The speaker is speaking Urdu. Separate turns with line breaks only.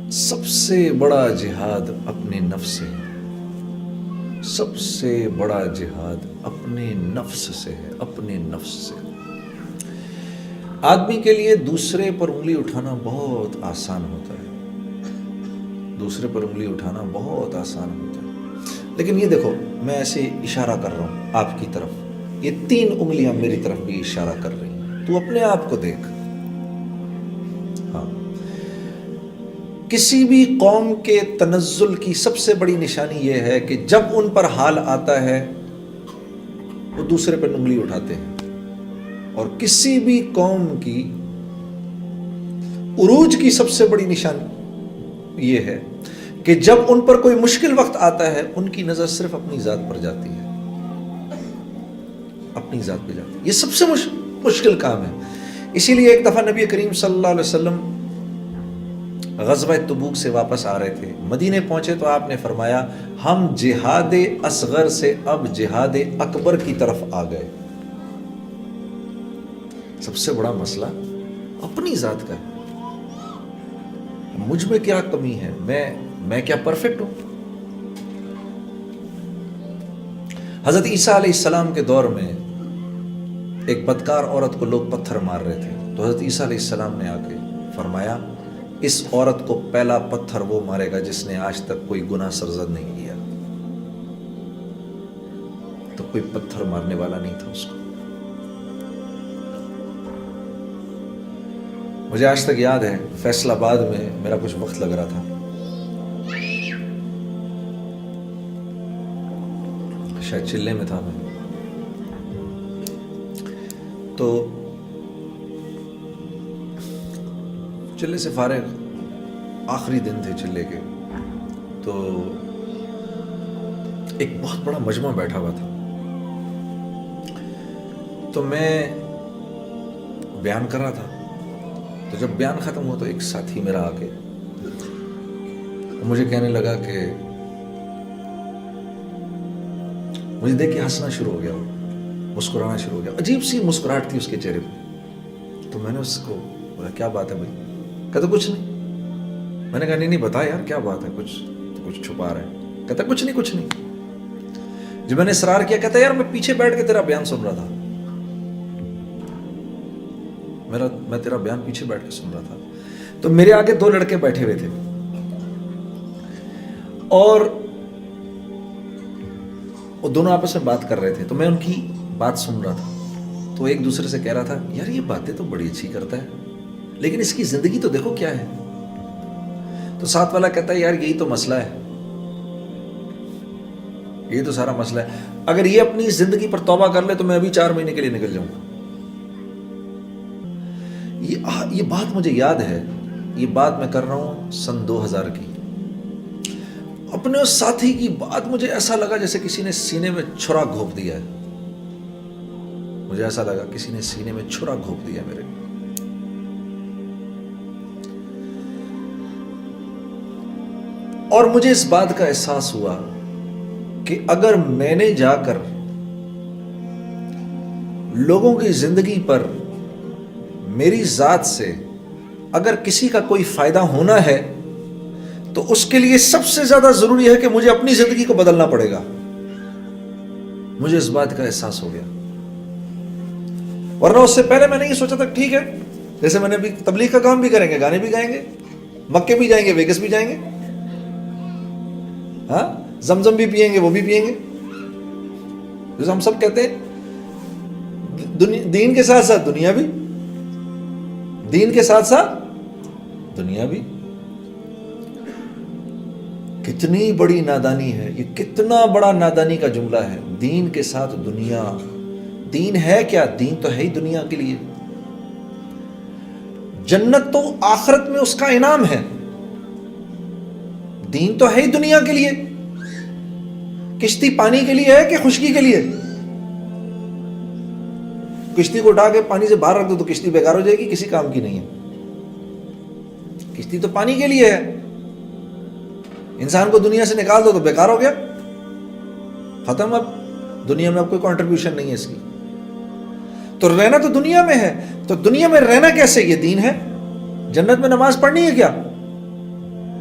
سب سے بڑا جہاد اپنے نفس سے ہے، سب سے بڑا جہاد اپنے نفس سے ہے، اپنے نفس سے۔ آدمی کے لیے دوسرے پر انگلی اٹھانا بہت آسان ہوتا ہے، دوسرے پر انگلی اٹھانا بہت آسان ہوتا ہے، لیکن یہ دیکھو میں ایسے اشارہ کر رہا ہوں آپ کی طرف، یہ 3 انگلیاں میری طرف بھی اشارہ کر رہی ہیں، تو اپنے آپ کو دیکھ۔ ہاں، کسی بھی قوم کے تنزل کی سب سے بڑی نشانی یہ ہے کہ جب ان پر حال آتا ہے وہ دوسرے پر انگلی اٹھاتے ہیں، اور کسی بھی قوم کی عروج کی سب سے بڑی نشانی یہ ہے کہ جب ان پر کوئی مشکل وقت آتا ہے ان کی نظر صرف اپنی ذات پر جاتی ہے، اپنی ذات پہ جاتی ہے۔ یہ سب سے مشکل کام ہے۔ اسی لیے ایک دفعہ نبی کریم صلی اللہ علیہ وسلم غزوہ تبوک سے واپس آ رہے تھے، مدینے پہنچے تو آپ نے فرمایا ہم جہاد اصغر سے اب جہاد اکبر کی طرف آ گئے۔ سب سے بڑا مسئلہ اپنی ذات کا ہے، مجھ میں کیا کمی ہے، میں کیا پرفیکٹ ہوں؟ حضرت عیسیٰ علیہ السلام کے دور میں ایک بدکار عورت کو لوگ پتھر مار رہے تھے، تو حضرت عیسیٰ علیہ السلام نے آ کے فرمایا اس عورت کو پہلا پتھر وہ مارے گا جس نے آج تک کوئی گناہ سرزد نہیں کیا۔ تو کوئی پتھر مارنے والا نہیں تھا اس کو۔ مجھے آج تک یاد ہے فیصل آباد میں میرا کچھ وقت لگ رہا تھا، شاید چلے میں تھا میں، تو چلے سے فارغ آخری دن تھے چلے کے، تو ایک بہت بڑا مجمع بیٹھا ہوا تھا، تو میں بیان کر رہا تھا، تو جب بیان ختم ہوا تو ایک ساتھی میرا آ کے مجھے کہنے لگا کہ مجھے دیکھ کے ہنسنا شروع ہو گیا، مسکرانا شروع ہو گیا، عجیب سی مسکراہٹ تھی اس کے چہرے پہ۔ تو میں نے اس کو بولا کیا بات ہے بھائی؟ کہتا کچھ نہیں۔ میں نے کہا نہیں بتا یار کیا بات ہے، کچھ چھپا رہا ہے۔ کہتا کچھ نہیں۔ جب میں نے اصرار کیا کہتا یار میں پیچھے بیٹھ کے تیرا بیان سن رہا تھا، میں تیرا بیان پیچھے بیٹھ کے سن رہا تھا۔ تو میرے آگے 2 لڑکے بیٹھے ہوئے تھے اور وہ دونوں آپس میں بات کر رہے تھے، تو میں ان کی بات سن رہا تھا، تو ایک دوسرے سے کہہ رہا تھا یار یہ باتیں تو بڑی اچھی کرتا ہے لیکن اس کی زندگی تو دیکھو کیا ہے۔ تو ساتھ والا کہتا ہے یار یہی تو مسئلہ ہے، یہ تو سارا مسئلہ ہے، اگر یہ اپنی زندگی پر توبہ کر لے تو میں ابھی 4 مہینے کے لیے نکل جاؤں گا۔ یہ بات مجھے یاد ہے، یہ بات میں کر رہا ہوں سن 2000 کی۔ اپنے اس ساتھی کی بات مجھے ایسا لگا جیسے کسی نے سینے میں چھرا گھونپ دیا ہے، مجھے ایسا لگا کسی نے سینے میں چھرا گھونپ دیا میرے۔ اور مجھے اس بات کا احساس ہوا کہ اگر میں نے جا کر لوگوں کی زندگی پر میری ذات سے اگر کسی کا کوئی فائدہ ہونا ہے تو اس کے لیے سب سے زیادہ ضروری ہے کہ مجھے اپنی زندگی کو بدلنا پڑے گا۔ مجھے اس بات کا احساس ہو گیا، ورنہ اس سے پہلے میں نے یہ سوچا تھا ٹھیک ہے جیسے میں نے بھی تبلیغ کا کام بھی کریں گے، گانے بھی گائیں گے، مکے بھی جائیں گے، ویگس بھی جائیں گے، ہاں زمزم بھی پیئیں گے، وہ بھی پیئیں گے، جیسے ہم سب کہتے ہیں دین کے ساتھ ساتھ دنیا بھی، دین کے ساتھ ساتھ دنیا بھی۔ کتنی بڑی نادانی ہے یہ، کتنا بڑا نادانی کا جملہ ہے، دین کے ساتھ دنیا۔ دین ہے کیا؟ دین تو ہے ہی دنیا کے لیے، جنت تو آخرت میں اس کا انعام ہے، دین تو ہے ہی دنیا کے لیے۔ کشتی پانی کے لیے ہے کہ خشکی کے لیے؟ کشتی کو اٹھا کے پانی سے باہر رکھ دو تو کشتی بیکار ہو جائے گی، کسی کام کی نہیں ہے۔ کشتی تو پانی کے لیے ہے، انسان کو دنیا سے نکال دو تو بیکار ہو گیا، ختم، اب دنیا میں اب کوئی کنٹریبیوشن نہیں ہے اس کی۔ تو رہنا تو دنیا میں ہے، تو دنیا میں رہنا کیسے؟ یہ دین ہے۔ جنت میں نماز پڑھنی ہے کیا؟